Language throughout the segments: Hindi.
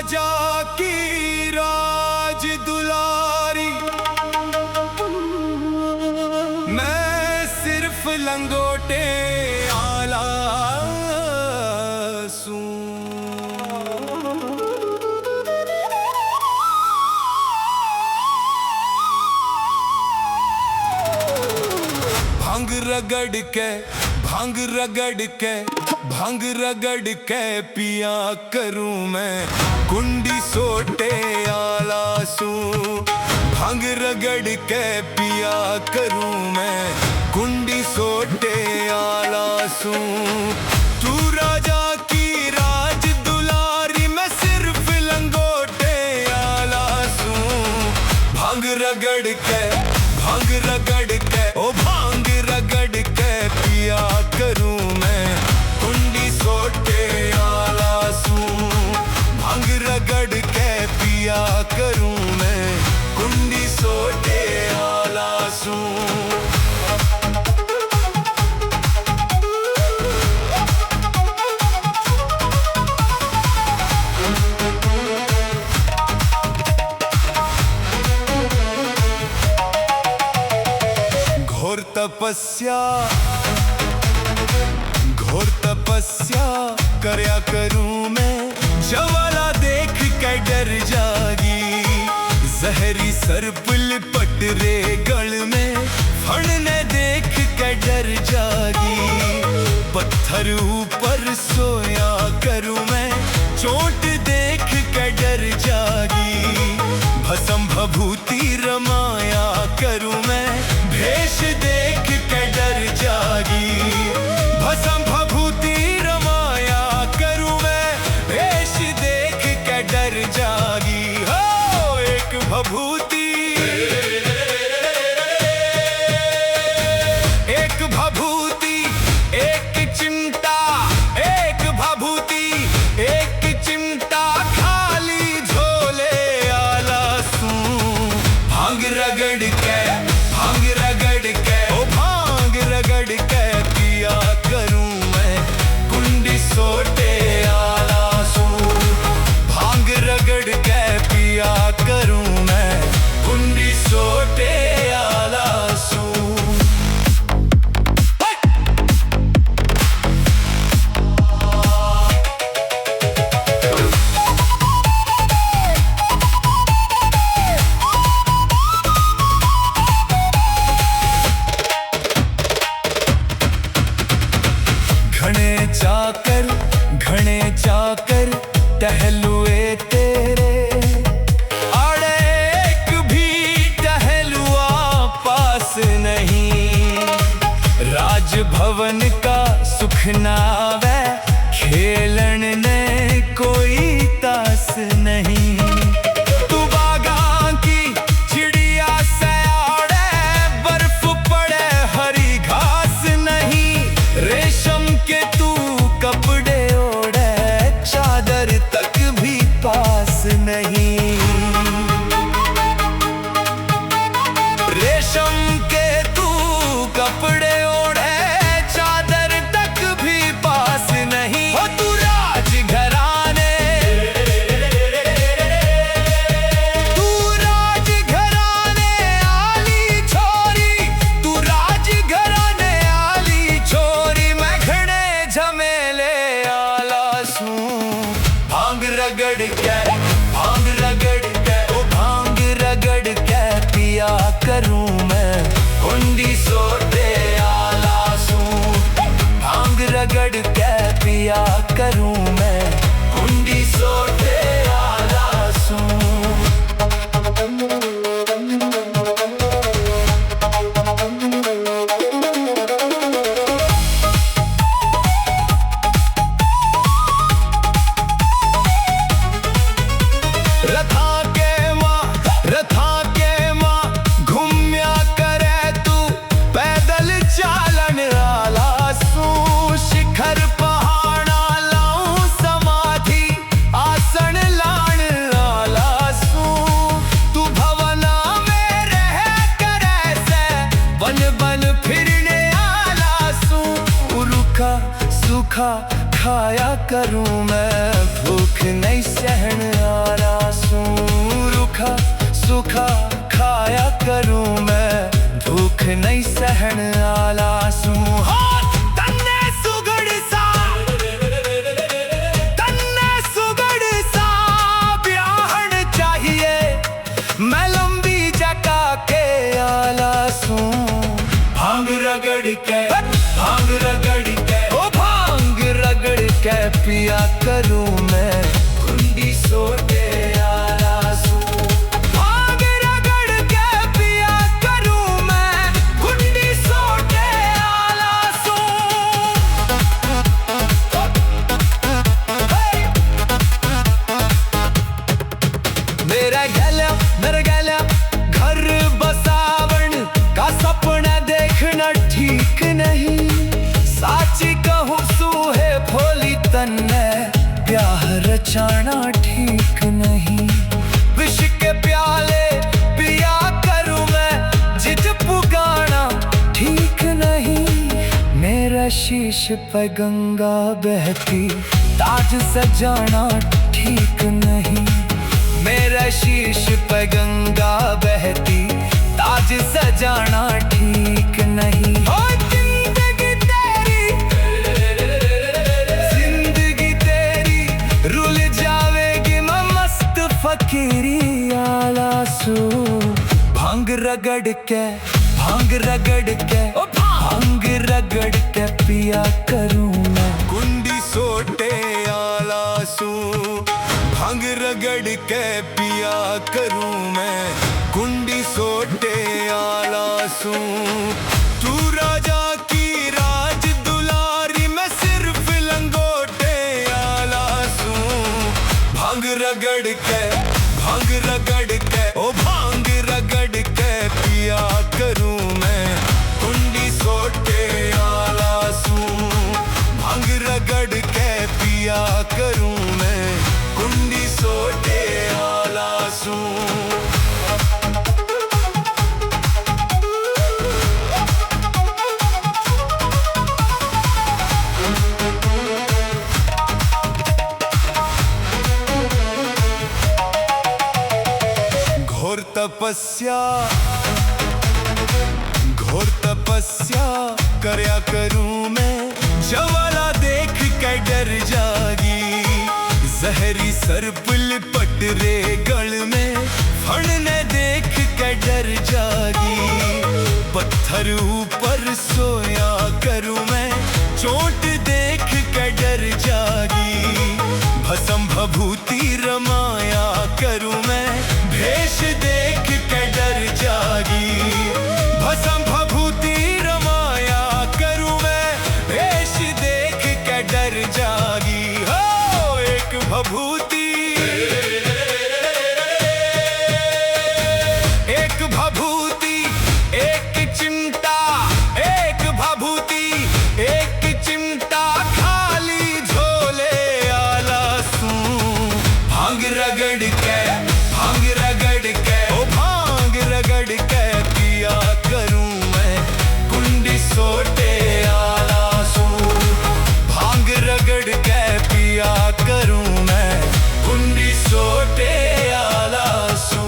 राजा की राज दुलारी, मैं सिर्फ लंगोटे आला सूं। भांग रगड़ के भांग रगड़ के भांग रगड़ के पिया करूं मैं कुंडी सोटे आला सूं। भांग रगड़ के पिया करूं मैं कुंडी सोटे आला सूं। तू राजा की राज दुलारी, मैं सिर्फ लंगोटे आला सूं। भांग रगड़ के भांग रगड़ के ओ भांग रगड़ के पिया करूं मैं कुंडी सोटे आला सूं। भांग रगड़ के पिया करूं मैं कुंडी सोटे आला सूं। घोर तपस्या करया करूं मैं, ज्वाला देख के डर जागी। जहरी सर्प लिपट रे गल में, फण ने देख के डर जागी। पत्थर ऊपर सोया करूं मैं, चोट देख के डर जागी। भस्म भभूति रमाया करूं मैं, भेष देख के डर जागी। भस्म भभूति रमाया करूं मैं, भेष देख के डर जागी। हो एक भभूति एक भभूति एक चिमटा, एक भभूति एक चिमटा, खाली झोले आला सूं। भांग रगड़ के भांग रगड़ के ओ भांग रगड़ के पिया करूं मैं कुंडी सोटे आला सूं। भांग रगड़ के पिया करूं मैं कुंडी सोटे आला सूं। घने चाकर टहलुए तेरे, आड़े एक भी टहलुआ पास नहीं। राजभवन का सुख नावे, खेलन ने कोई तास नहीं। तू बागा की चिड़िया से आड़े, बर्फ पड़े हरी घास नहीं। रेशम के तू कपड़े ओढ़े, चादर तक भी पास नहीं। रेशम के तू कपड़े ओढ़े, चादर तक भी पास नहीं। हो तू राजघराने आली छोरी, तू राजघराने आली छोरी। मैं घने झमेले आला सूं। भांग रगड़ के भांग रगड़ के ओ भांग रगड़ के पिया करूं मैं कुंडी सोटे आला सूं। भांग रगड़ के पिया करूं मैं कुंडी सोटे आला सूं। रथा के माँ घूम्या करे तू, पैदल चालन आला सूं। शिखर पहाड़ा लाऊं समाधि, आसन लान आला सूं। तू भवना में रह करे से, बन बन फिरने आला सूं। रूखा सूखा खाया करूं मैं, भूख नहीं सहन करूं मैं, कुंडी सोटे आलासू। भांग रगड़ के पिया करूं मैं, कुंडी सोटे आलासू। मेरे गैल्या घर बसावन का सपना देखना ठीक नहीं। साची कहूँ सूहे भोली तन्ने ब्याह रचाना ठीक नहीं। विष के प्याले पिया करूं मैं, जिद पुगाना ठीक नहीं। मेरा शीश पे गंगा बहती, ताज सजाना ठीक नहीं। मेरा शीश पे गंगा बहती, ताज सजाना ठीक नहीं। जिंदगी तेरी रुल जावेगी, मैं मस्त फकीरी आलासू। भांग रगड़ के भांग रगड़ के भांग रगड़ के पिया करूं मैं, कुंडी सोटे आलासू। भांग रगड़ के पिया करूं मैं, कुंडी सोटे आलासू। तू राजा की राज दुलारी, मैं सिर्फ लंगोटे आलासू। भांग रगड़ के भांग रगड़ के भांग रगड़ के पिया करूं मैं, कुंडी सोटे आलासू। भांग रगड़ के पिया करूं मैं, कुंडी सोटे आलासू। घोर तपस्या करया करूं मैं, ज्वाला देख के डर जागी। जहरी सर्प लिपट रे गल में, फण ने देख के डर जागी। पत्थर ऊपर सोया करूं मैं, चोट देख के डर जागी। भस्म भभूति रमाया करूं मैं, भेष देख के डर जागी। भस्म भभूति रमाया करूं मैं, भेष देख के डर जागी। हो एक भभूति एक भभूति एक चिमटा, एक भभूति एक चिमटा, खाली झोले आलासू। भांग रगड़ के भांग रगड़ के भांग रगड़ के पिया करूं मैं, कुंडी सोटे आलासू। भांग रगड़ के पिया करूं मैं, कुंडी सोटे आलासू।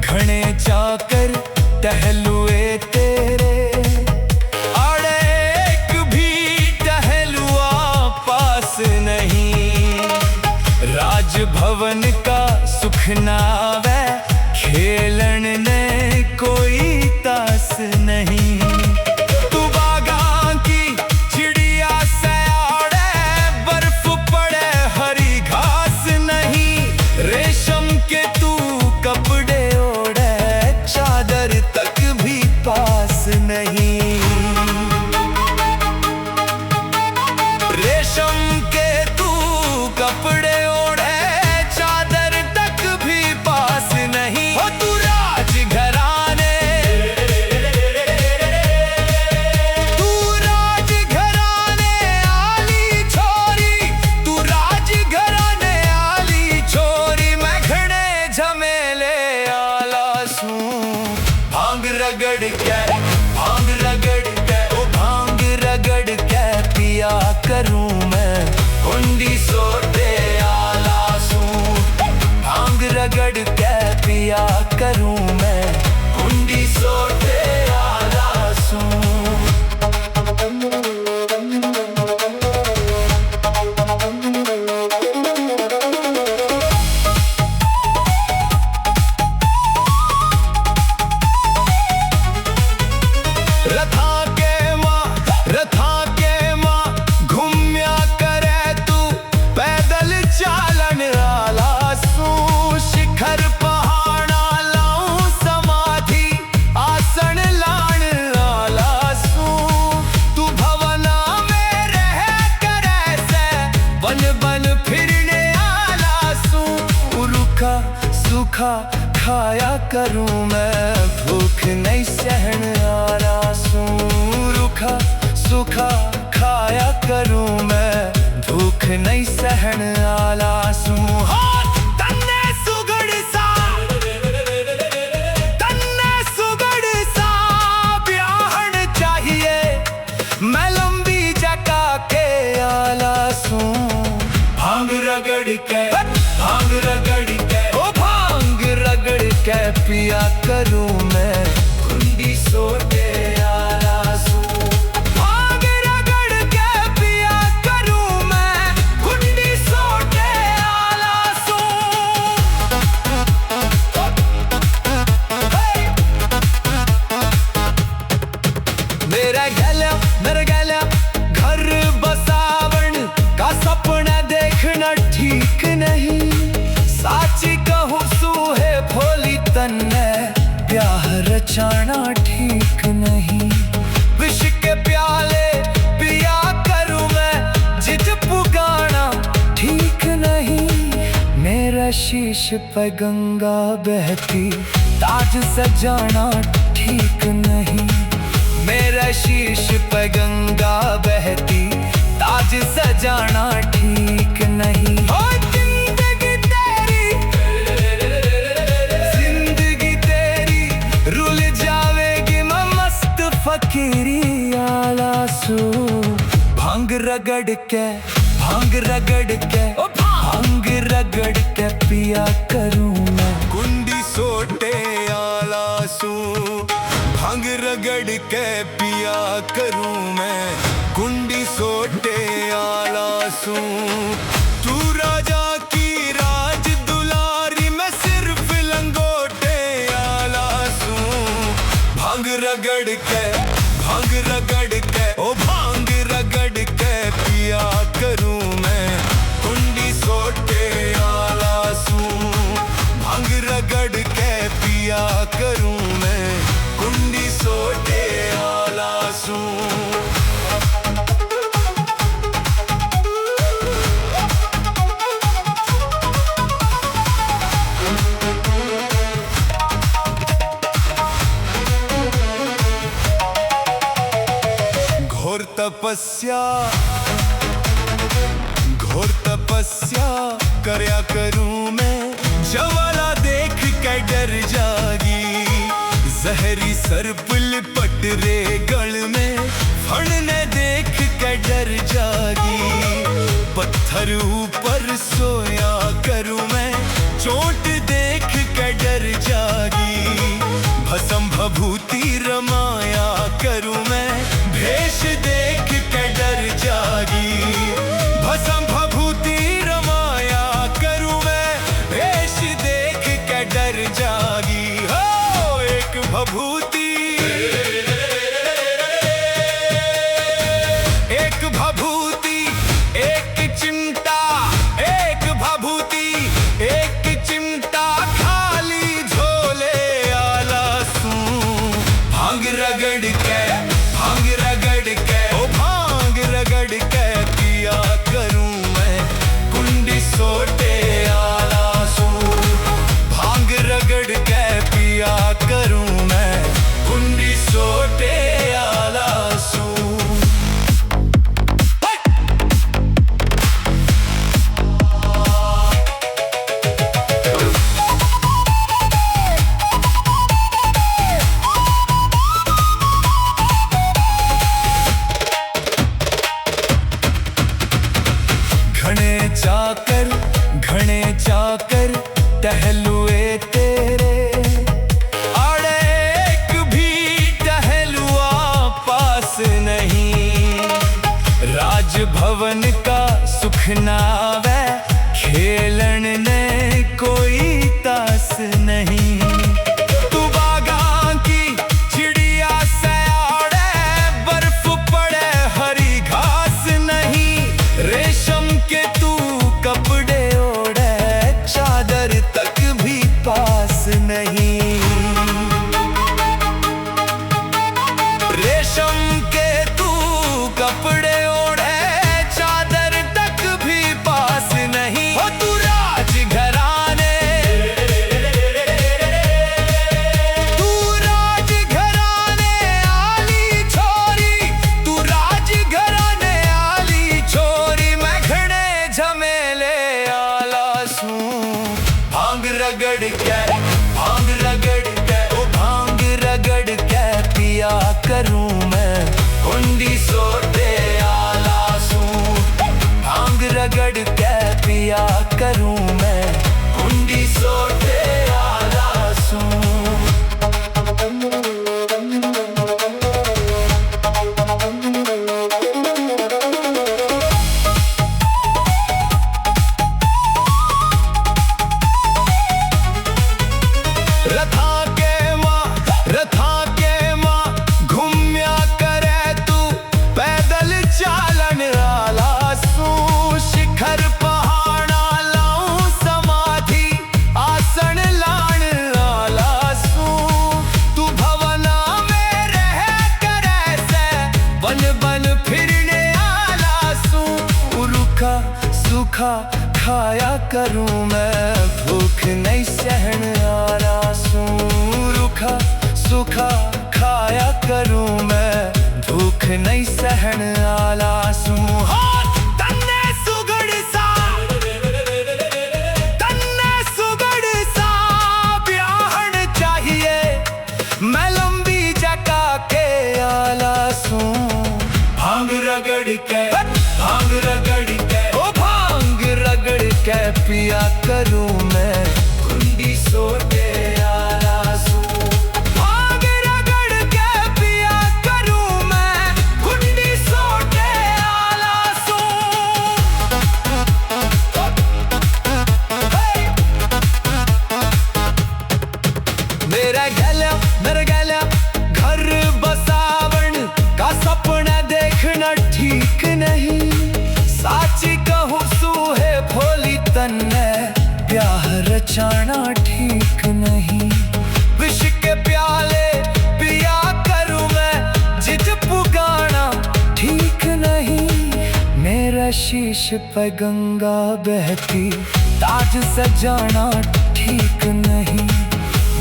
घने चाकर टहलुए तेरे, आड़े एक भी टहलुआ पास नहीं। राजभवन का सुख नावे, खेलन ने कोई तास नहीं। तू बागां की चिड़िया से आड़े, बर्फ पड़े हरी घास नहीं। रेशम के तू कपड़े ओढ़े, चादर तक भी पास नहीं। रेशम के तू कपड़े ओढ़े, चादर तक भी पास नहीं। हो तू राजघराने आली छोरी, तू राजघराने आली छोरी। मैं घने झमेले आलासू। भांग रगड़ के भांग रगड़ के भांग रगड़ के पिया करूं मैं, कुंडी सोटे आलासू। भांग रगड़ के पिया करूं मैं, कुंडी सोटे आलासू। सूखा खाया करूं मैं, भूख नहीं सहन आलसू। रूखा सूखा खाया करूं मैं, भूख नहीं सहन आलसू। तन्ने सुगड़ सा ब्याहन चाहिए, मैं लंबी जका के आलसू। भांग रगड़ के ओ भांग रगड़ के पिया करूं मैं, कुंडी सोटे आलसू। भांग रगड़ के पिया करूं मैं, कुंडी सोटे आलसू। मेरे गल्या घर बसावन का सपना देखना ठीक नहीं। साची कहूँ सूहे भोली तन्ने, ब्याह रचाना ठीक नहीं। विष के प्याले पिया करूं मैं, जिद पुगाना ठीक नहीं। मेरा शीश पे गंगा बहती, ताज सजाना ठीक नहीं। मेरा शीश पे गंगा बहती, ताज सजाना ठीक नहीं। जिंदगी तेरी रुल जावेगी, मैं मस्त फकीरी आलसू। भांग रगड़ के ओ भांग रगड़ के पिया करूं मैं, कुंडी सोटे आलसू। भांग रगड़ के पिया करूं मैं, कुंडी सोटे आलसू। तू राजा की राज दुलारी, मैं सिर्फ लंगोटे आलसू। भांग रगड़ के ओ भांग रगड़ के पिया करूं मैं, कुंडी सोटे आलसू। भांग रगड़ के पिया करूं मैं, कुंडी सोटे आलसू। घोर तपस्या करया करूं मैं, ज्वाला देख के डर जागी। जहरी सर्प लिपट रे गल में, फण ने देख के डर जागी। पत्थर ऊपर सोया करूं मैं, चोट देख के डर जागी। भस्म भभूति रमाया करूं मैं, भेष देख के डर जागी। भस्म भभूति रमाया करूं मैं, भेष देख के डर जागी। हो एक भभूति एक चिमटा, एक भभूति एक चिमटा, खाली झोले आलसू। भांग रगड़ के ओ भांग रगड़ के पिया करूं मैं, कुंडी सोटे आलसू। भांग रगड़ के पिया करूं मैं, कुंडी सोटे आलसू। घने चाकर टहलुए तेरे, आड़े एक भी टहलुआ पास नहीं। राजभवन का सुख नावे, खेलन ने कोई तास नहीं। तू बागा की चिड़िया से आड़े, बर्फ पड़े हरी घास नहीं। रेशम के तू कपड़े ओढ़े, चादर तक भी पास नहीं। रेशम के तू कपड़े ओढ़े, चादर तक भी पास नहीं। हो तू राज करूं मैं, कुंडी सोटे आला सूं। रथा के मां घूम्या करे तू, पैदल चालन आला सूं। शिखर पहाड़ा लाऊं समाधि, आसन लाण आला सूं। तू भवना में रह करे से, बन बन फिरने आला सूं। रूखा सूखा खाया करूं मैं, भूख नहीं सहन आला सूं। रूखा सूखा खाया करूं मैं, भूख नहीं सहन आला सूं। तन्ने सुगड़ सा ब्याहन चाहिए, मैं लंबी जका के आला सूं। भांग रगड़ के ओ भांग रगड़ के पिया करूं मैं, कुंडी सोटे आला सूं। भांग रगड़ के पिया करूं मैं, कुंडी सोटे आला सूं। मेरे गल्या घर बसावन का सपना देखना ठीक नहीं। साची कहूँ सूहे भोली तन्ने, ब्याह रचाना ठीक नहीं। विष के प्याले पिया करूं मैं, जिद पुगाना ठीक नहीं। मेरा शीश पे गंगा बहती, ताज सजाना ठीक नहीं।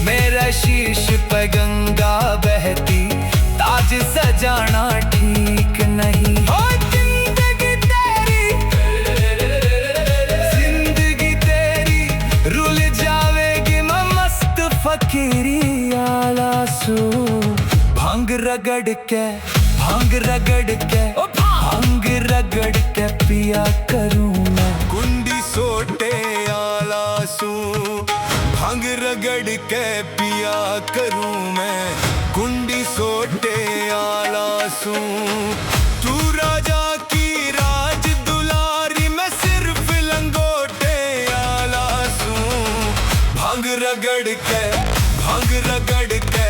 मेरा शीश पे गंगा बहती, ताज सजाना ठीक नहीं। जिंदगी तेरी रुल जावेगी, मैं मस्त फकीरी आला सूं। भांग रगड़ के ओ भांग रगड़ के पिया करूं मैं, कुंडी सोटे आला सूं। भांग रगड़ के पिया करूं मैं, कुंडी सोटे आला सूं। तू राजा की राज दुलारी, मैं सिर्फ लंगोटे आला सूं। भांग रगड़ के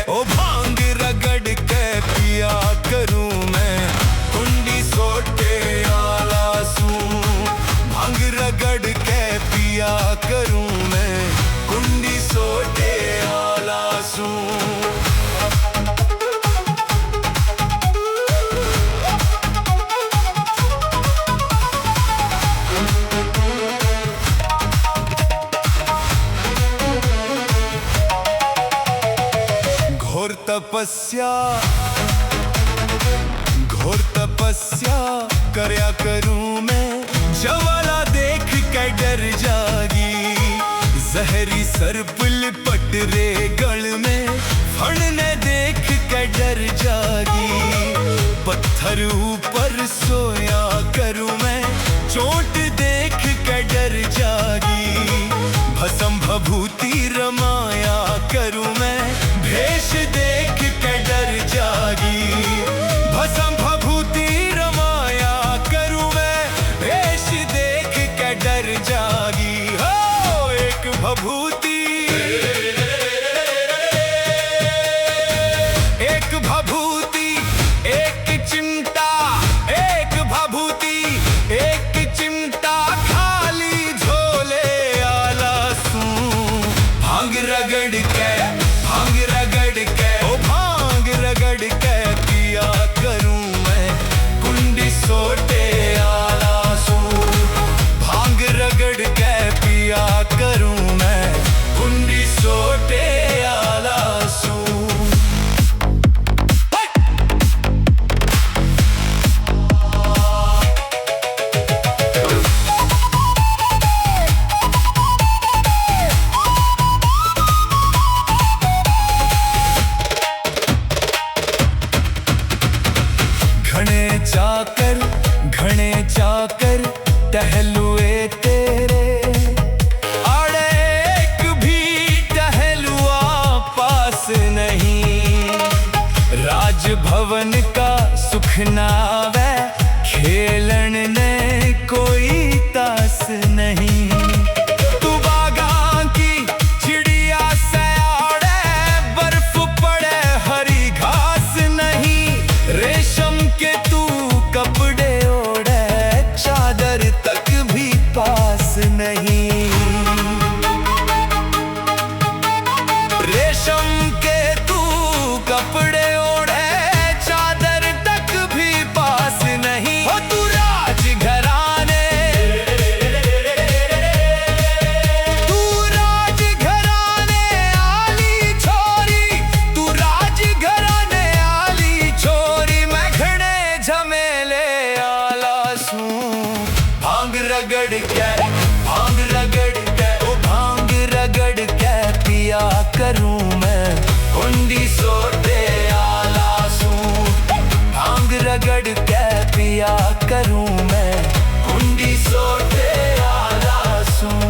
ओ भांग रगड़ के पिया करूं मैं, कुंडी सोटे आला सूं। भांग रगड़ के पिया करूं मैं, कुंडी सोटे आला सूं। घोर तपस्या करया करूं मैं, ज्वाला देख के डर जागी। जहरी सर्प लिपट रे गल में, फण ने देख के डर जागी। पत्थर ऊपर सोया करूं मैं, चोट देख के डर जागी। भस्म भभूति रमाया करूं मैं, भेष देख के डर जागी। भस्म भभूति रमाया करूं मैं, भेष देख के डर जागी। हो एक भभूति एक चिमटा, एक भभूति एक चिमटा, खाली झोले आला सूं। भांग रगड़ के ओ भांग रगड़ के पिया करूं मैं, कुंडी सोटे आला सूं। भांग रगड़ के पिया करूं मैं, कुंडी सोटे आला सूं। घने चाकर टहलुए तेरे, ना वे खेलन ने कोई तास नहीं। तू बागा की चिड़िया सयाड़े बर्फ पड़े हरी घास नहीं। रेशम के तू कपड़े ओढ़े चादर तक भी पास नहीं। रेशम के तू कपड़े ओढ़े चादर तक भी पास नहीं। हो तू राजघराने आली छोरी, तू राजघराने आली छोरी। मैं घने झमेले आला सूं भांग रगड़ के, भांग रगड़ के, ओ भांग रगड़ के पिया करूं मैं कुंडी सोते आला सूं। भांग रगड़ के पिया करूं मैं कुंडी सोते आला सूं।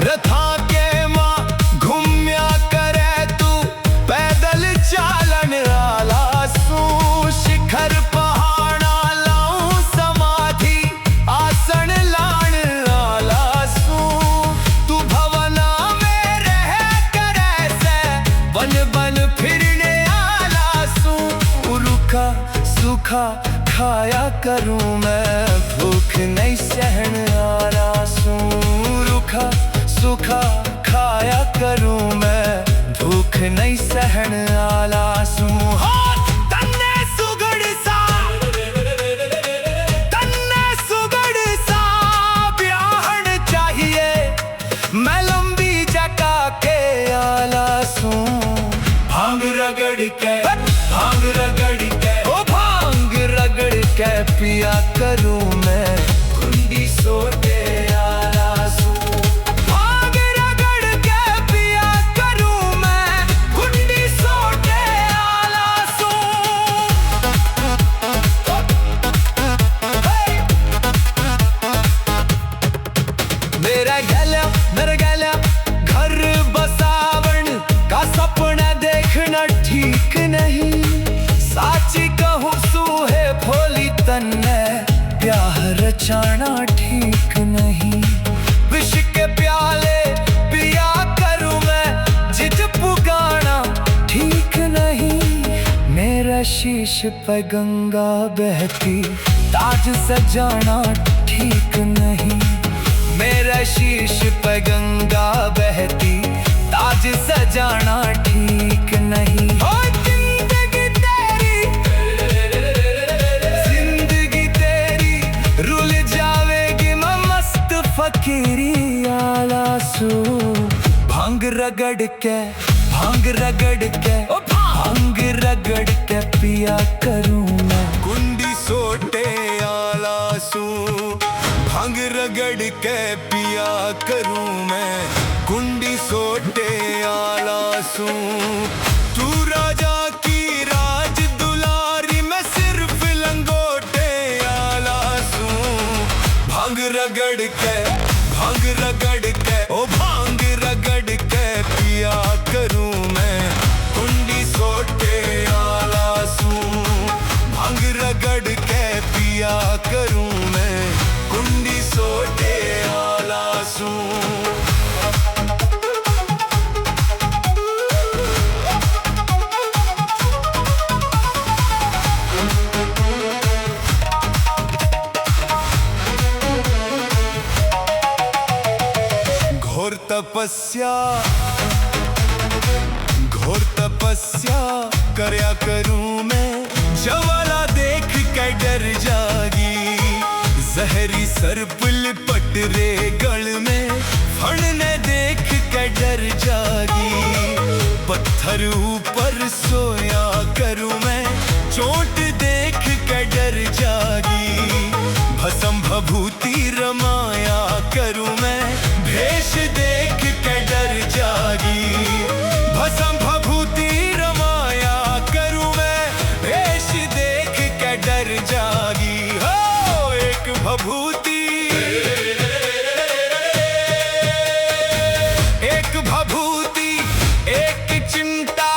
रथा के माँ घूम्या करे तू पैदल चालन आला सूं। शिखर पहाड़ा लाऊं समाधि आसन लान आला सूं। तू भवना में रह करे से बन बन फिरने आला सूं। रूखा सूखा खाया करूं मैं भूख नहीं सहन आला सूं। रूखा सूखा खाया करूं मैं भूख नहीं सहन आला सूं। तन्ने सुगड़ सा ब्याहन चाहिए मैं लंबी जका के आला सूं। भांग रगड़ के, भांग रगड़ के, ओ भांग रगड़ के पिया करूं मैं कुंडी सोते आला सूं। भांग रगड़ के पिया करूं मैं कुंडी सोते आला सूं। मेरे गला घर बसावन का सपना देखना ठीक नहीं। साची कहूँ सूहे भोली तन्ने ब्याह रचाना ठीक नहीं। विष के प्याले पिया करूं मैं जिद पुगाना ठीक नहीं। मेरा शीश पे गंगा बहती ताज सजाना ठीक नहीं। मेरा शीश पे गंगा बहती ताज सजाना ठीक नहीं। जिंदगी तेरी रुल जावेगी मैं मस्त फकीरी आला सूं। भांग रगड़ के, भांग रगड़ के, ओ भांग रगड़ के पिया करूं मैं कुंडी सोटे आला सूं। भांग रगड़ के पिया करूं मैं कुंडी सोटे आला सूं। तू राजा की राज दुलारी मैं सिर्फ लंगोटे आला सूं। भांग रगड़ के, भांग रगड़ के, ओ भांग रगड़ के पिया करूं मैं कुंडी सोटे आला सूं। भांग रगड़ के पिया करूं मैं कुंडी सोटे आला सूं। घोर तपस्या करया करूं मैं ज्वाला देख के डर जागी। जहरी सर्प लिपट रे गल में फण ने देख के डर जागी। पत्थर ऊपर सोया करूं मैं चोट देख के डर जागी। भस्म भभूति रमाया करूं मैं भेष देख के डर जागी। भस्म भभूति रमाया करूं मैं भेष देख भभूति, एक भभूति एक चिमटा,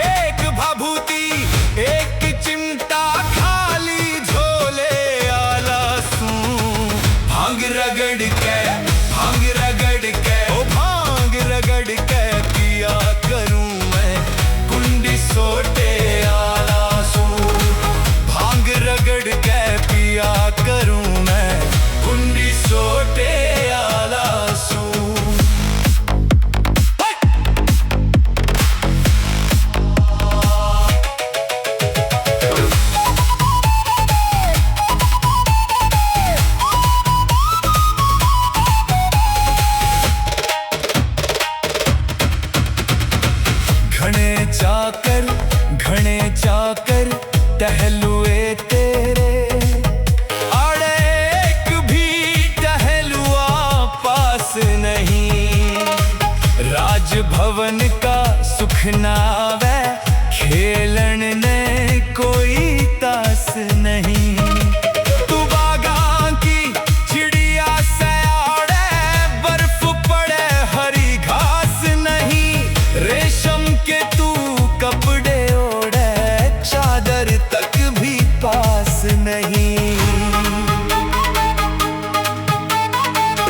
एक भभूति एक चिमटा, खाली झोले आला सू। भांग रगड़ के, भांग रगड़ के, ओ भांग रगड़ के पिया करूं मैं कुंडी सोटे आला सू। भांग रगड़ के पिया करूं मैं कुंडी सोटे आला सू। घने चाकर टहलुए तेरे, आड़े एक भी टहलुआ पास नहीं। राजभवन का सुख नावे, खेलन ने कोई तास नहीं। तू बागां की चिड़िया से आड़े, बर्फ पड़े हरी घास नहीं। रेशम के तू कपड़े ओढ़े, चादर तक भी पास नहीं।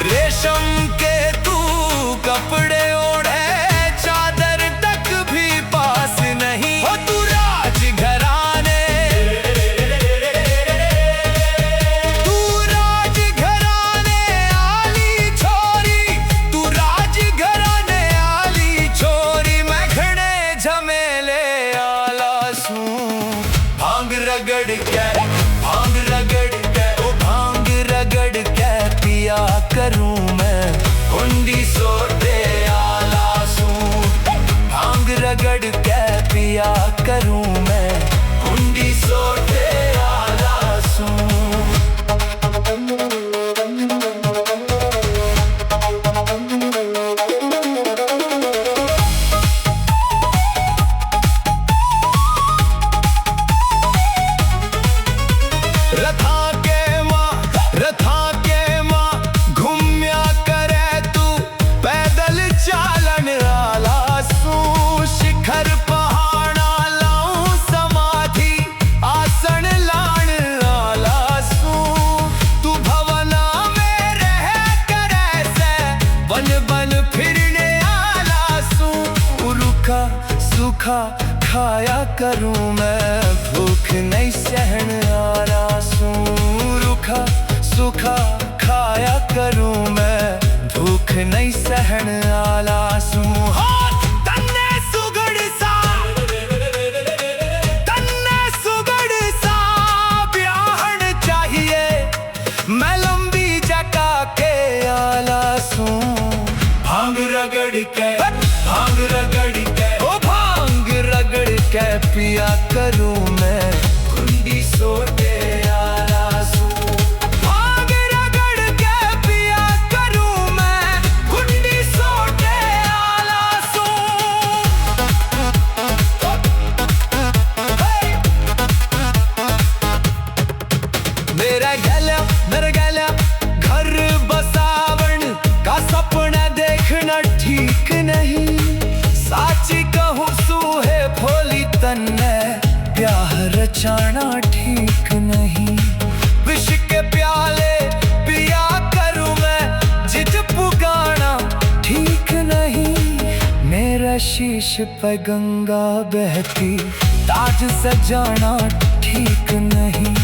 रेशम के तू कपड़े ओढ़े, चादर तक भी पास नहीं। हो तू राजघराने, तू राजघराने आली छोरी, तू राजघराने आली छोरी। मैं घने झमेले आला सू। भांग रगड़ के, भांग रगड़ के, ओ भांग रगड़ के पिया करूं मैं कुंडी सोटे आला सू। भांग रगड़ के पिया करूं मैं कुंडी सोटे आला सू। रथा के माँ घूम्या करे तू, पैदल चालन आला सू। शिखर पहाड़ा लाऊं समाधि, आसन लान आला सू। तू भवना में रह करे से, बन बन फिरने आला सू। रूखा सूखा खाया करूं मैं, भूख नहीं सहन आला सू। रूखा सूखा खाया करूं मैं, भूख नहीं सहन आला सू। तन्ने सुगड़ सा, तन्ने सुगड़ सा ब्याहन चाहिए, मैं लंबी जका के आला सू। भांग रगड़ के, भांग रगड़ के, ओ भांग रगड़ के पिया करूं मैं कुंडी सोटे आला सू। भांग रगड़ के पिया करूं मैं कुंडी सोटे आला सू। मेरे गला घर बसावन का सपना देखना ठीक नहीं। साची कहूँ सूहे भोली तन्ने, ब्याह रचाना ठीक नहीं। विष के प्याले पिया करूं मैं, जिद पुगाना ठीक नहीं। मेरा शीश पे गंगा बहती, ताज सजाना ठीक नहीं।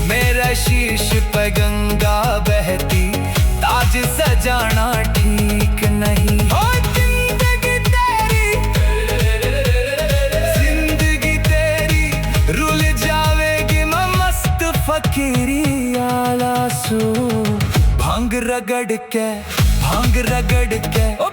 मेरा शीश पे गंगा बहती, ताज सजाना ठीक नहीं। हो जिंदगी तेरी, जिंदगी तेरी रुल जावेगी, मैं मस्त फकीरी आला सू। भांग रगड़ के, भांग रगड़ के, ओ